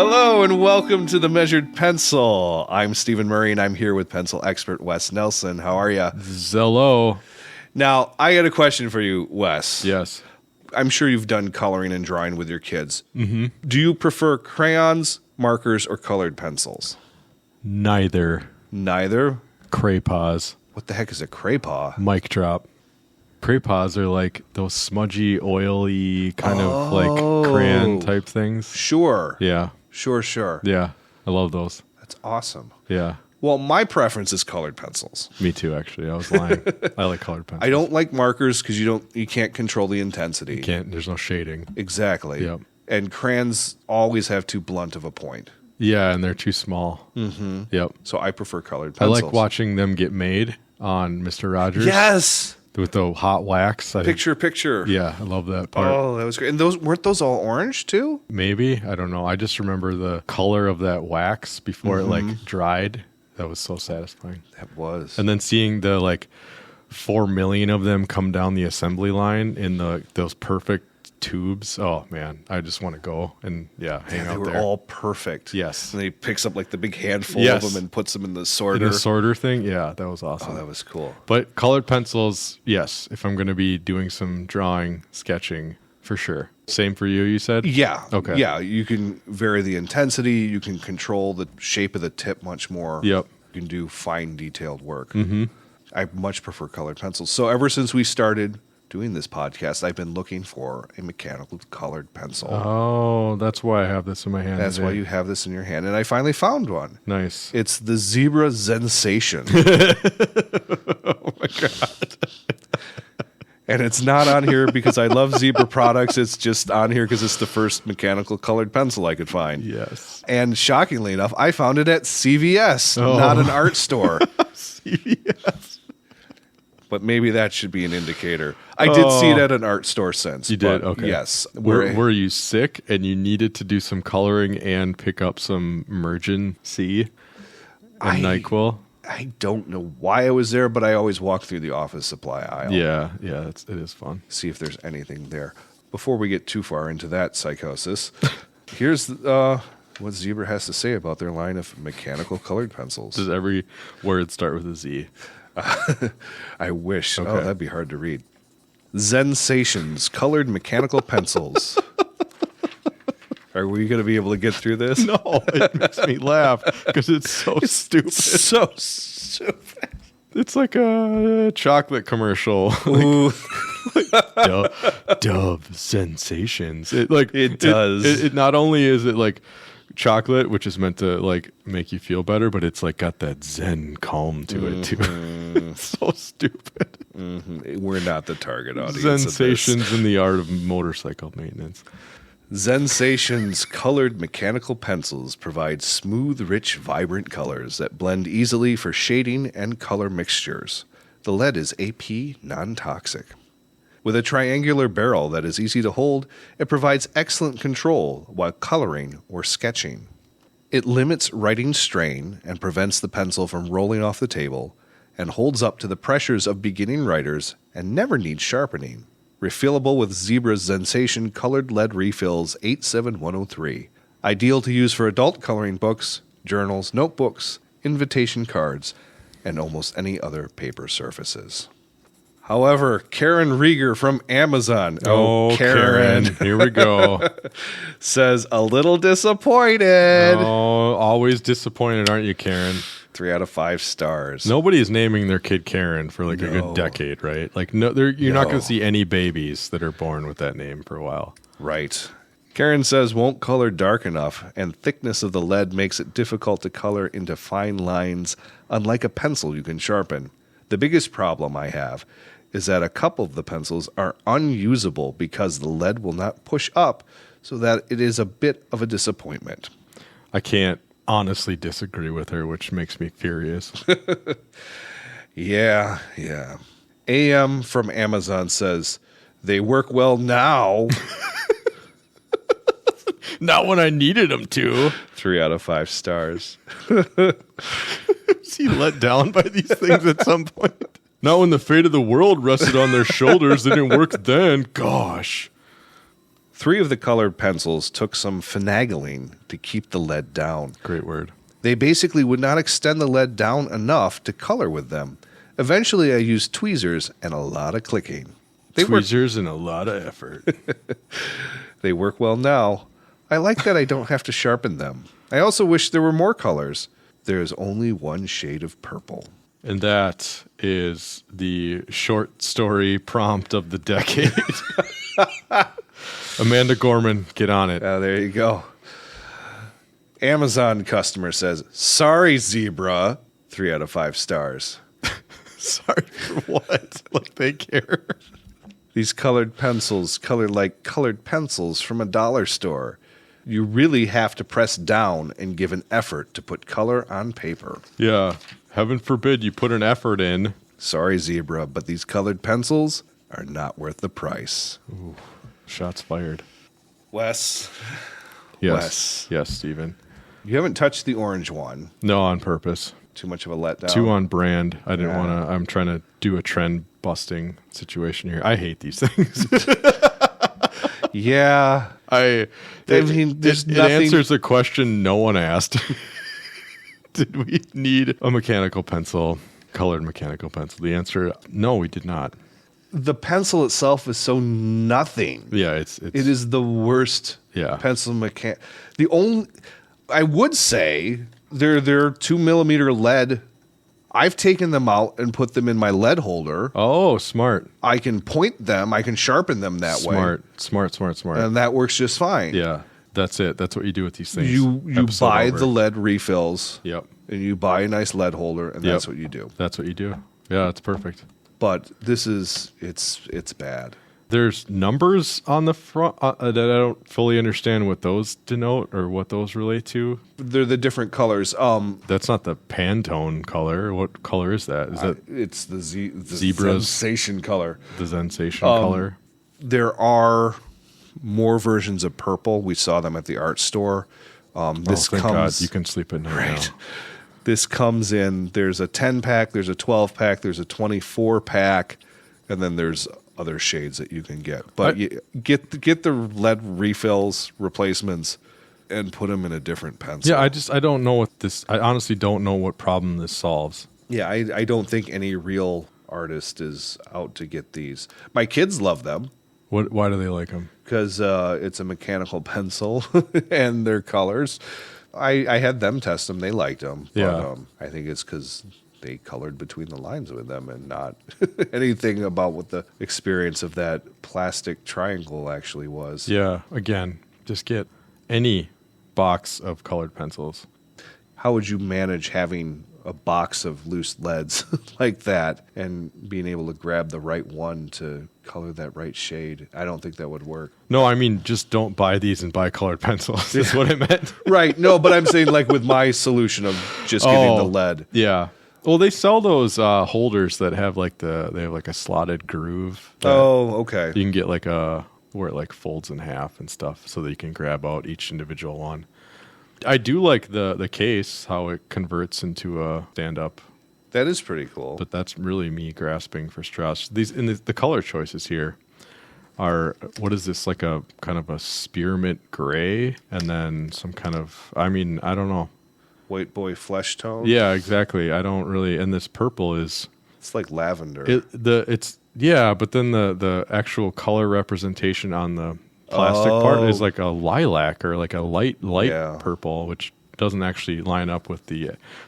Hello and welcome to the Measured Pencil. I'm Stephen Murray and I'm here with pencil expert Wes Nelson. How are you? Zello. Now, I got a question for you, Wes. Yes. I'm sure you've done coloring and drawing with your kids. Mm-hmm. Do you prefer crayons, markers, or colored pencils? Neither. Neither? Craypaws. What the heck is a craypaw? Mic drop. Craypaws are like those smudgy, oily, kind of like crayon type things. Sure. Yeah. Sure. Yeah. I love those. That's awesome. Yeah. Well, my preference is colored pencils. Me too, actually. I was lying. I like colored pencils. I don't like markers because you can't control the intensity. You can't. There's no shading. Exactly. Yep. And crayons always have too blunt of a point. Yeah, and they're too small. Mm-hmm. Yep. So I prefer colored I pencils. like watching them get made on Mr. Rogers. Yes. With the hot wax. Picture. Yeah, I love that part. Oh, that was great. And weren't those all orange too? Maybe. I don't know. I just remember the color of that wax before it like dried. That was so satisfying. That was. And then seeing the 4 million of them come down the assembly line in those perfect tubes. Oh man, I just want to go and hang out there. They were all perfect. Yes. And then he picks up the big handful of them and puts them in the sorter. In the sorter thing? Yeah, that was awesome. Oh, that was cool. But colored pencils, yes, if I'm going to be doing some drawing, sketching, for sure. Same for you said? Yeah. Okay. Yeah, you can vary the intensity. You can control the shape of the tip much more. Yep. You can do fine, detailed work. Mm-hmm. I much prefer colored pencils. So ever since we started doing this podcast, I've been looking for a mechanical colored pencil. Oh, that's why I have this in my hand. That's why you have this in your hand. And I finally found one. Nice. It's the Zebra Zensation. Oh, my God. And it's not on here because I love Zebra products. It's just on here because it's the first mechanical colored pencil I could find. Yes. And shockingly enough, I found it at CVS, not an art store. CVS. But maybe that should be an indicator. I did see it at an art store since. You did? Okay. Yes. Were you sick and you needed to do some coloring and pick up some emergency and NyQuil? I don't know why I was there, but I always walk through the office supply aisle. Yeah, it is fun. See if there's anything there. Before we get too far into that psychosis, here's what Zebra has to say about their line of mechanical colored pencils. Does every word start with a Z? I wish. Okay. Oh, that'd be hard to read. Zensations, colored mechanical pencils. Are we going to be able to get through this? No, it makes me laugh because it's so stupid. So stupid. It's like a chocolate commercial. Ooh. Dove Sensations. It does. It not only is it like chocolate, which is meant to make you feel better, but it's got that zen calm to it too. It's so stupid. Mm-hmm. We're not the target audience. Sensations in the art of motorcycle maintenance. Zensations colored mechanical pencils provide smooth, rich, vibrant colors that blend easily for shading and color mixtures. The lead is AP non-toxic. With a triangular barrel that is easy to hold, it provides excellent control while coloring or sketching. It limits writing strain and prevents the pencil from rolling off the table, and holds up to the pressures of beginning writers and never needs sharpening. Refillable with Zebra Zensation colored lead refills 87103. Ideal to use for adult coloring books, journals, notebooks, invitation cards, and almost any other paper surfaces. However, Karen Rieger from Amazon, Karen, here we go, says a little disappointed. Oh, always disappointed, aren't you, Karen? 3 out of 5 stars. Nobody is naming their kid Karen for a good decade, right? You're not going to see any babies that are born with that name for a while. Right. Karen says won't color dark enough, and thickness of the lead makes it difficult to color into fine lines, unlike a pencil you can sharpen. The biggest problem I have is that a couple of the pencils are unusable because the lead will not push up, so that it is a bit of a disappointment. I can't honestly disagree with her, which makes me furious. Yeah. AM from Amazon says, they work well now. Not when I needed them to. 3 out of 5 stars. Is he let down by these things at some point? Not when the fate of the world rested on their shoulders. They didn't work then. Gosh. 3 of the colored pencils took some finagling to keep the lead down. Great word. They basically would not extend the lead down enough to color with them. Eventually, I used tweezers and a lot of clicking. Tweezers and a lot of effort. They work well now. I like that I don't have to sharpen them. I also wish there were more colors. There is only one shade of purple. And that is the short story prompt of the decade. Amanda Gorman, get on it. There you go. Amazon customer says, sorry, Zebra. 3 out of 5 stars. Sorry for what? Like they care. These colored pencils color like colored pencils from a dollar store. You really have to press down and give an effort to put color on paper. Yeah. Heaven forbid you put an effort in. Sorry, Zebra, but these colored pencils are not worth the price. Ooh, shots fired. Wes. Yes. Wes. Yes, Stephen. You haven't touched the orange one. No, on purpose. Too much of a letdown. Too on brand. I didn't want to. I'm trying to do a trend busting situation here. I hate these things. Yeah. It answers the question no one asked. Did we need a mechanical pencil, colored mechanical pencil? The answer, no, we did not. The pencil itself is so nothing. Yeah, it is the worst pencil I would say they're 2 millimeter lead. I've taken them out and put them in my lead holder. Oh, smart. I can point them. I can sharpen them that way. Smart. And that works just fine. Yeah, that's it. That's what you do with these things. You buy the lead refills. Yep. And you buy a nice lead holder, and that's what you do. That's what you do. Yeah, it's perfect. But it's bad. There's numbers on the front that I don't fully understand what those denote or what those relate to. They're the different colors. That's not the Pantone color. What color is that? Is that it's the Zebra Zensation color. The Zensation color. There are more versions of purple. We saw them at the art store. Thank God. You can sleep at night now. This comes in. There's a 10-pack. There's a 12-pack. There's a 24-pack, and then there's other shades that you can get. But you get the lead refills, replacements, and put them in a different pencil. Yeah, I don't know what this. I honestly don't know what problem this solves. Yeah, I don't think any real artist is out to get these. My kids love them. Why do they like them? Because it's a mechanical pencil and their colors. I had them test them. They liked them. Yeah. But, I think it's because they colored between the lines with them and not anything about what the experience of that plastic triangle actually was. Yeah. Again, just get any box of colored pencils. How would you manage having a box of loose leads like that and being able to grab the right one to color that right shade? I don't think that would work. No, I mean, just don't buy these and buy colored pencils. That's what I meant. Right. No, but I'm saying like with my solution of just getting the lead. Yeah. Well, they sell those holders that have they have a slotted groove. Oh, okay. You can get where it like folds in half and stuff so that you can grab out each individual one. I do like the case, how it converts into a stand-up. That is pretty cool. But that's really me grasping for straws. These and the color choices here are, what is this, like a kind of a spearmint gray and then some kind of, I don't know. White boy flesh tone? Yeah, exactly. I don't really, and this purple is... It's like lavender. But then the actual color representation on the plastic part is like a lilac or like a light purple, which doesn't actually line up with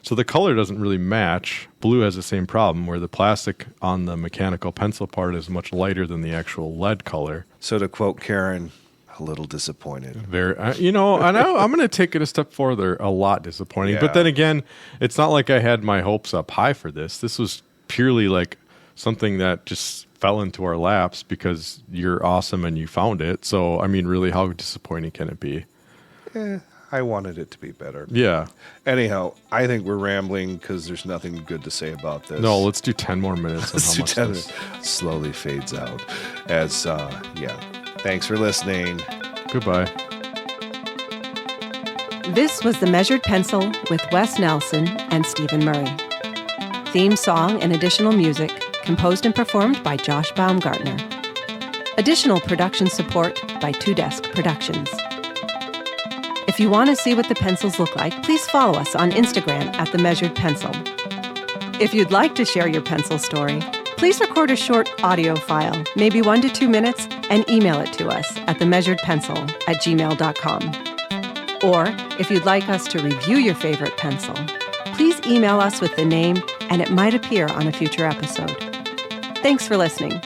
so the color doesn't really match. Blue has the same problem where the plastic on the mechanical pencil part is much lighter than the actual lead color. So to quote Karen, a little disappointed. Very, and I'm going to take it a step further. A lot disappointing. Yeah. But then again, it's not like I had my hopes up high for this. This was purely like something that just fell into our laps because you're awesome and you found it. So, really, how disappointing can it be? I wanted it to be better. Yeah. Anyhow, I think we're rambling because there's nothing good to say about this. No, let's do 10 more minutes on how much this slowly fades out. Thanks for listening. Goodbye. This was The Measured Pencil with Wes Nelson and Stephen Murray. Theme song and additional music composed and performed by Josh Baumgartner. Additional production support by Two Desk Productions. If you want to see what the pencils look like, please follow us on Instagram at The Measured Pencil. If you'd like to share your pencil story, please record a short audio file, maybe 1 to 2 minutes, and email it to us at themeasuredpencil@gmail.com. Or, if you'd like us to review your favorite pencil, please email us with the name and it might appear on a future episode. Thanks for listening.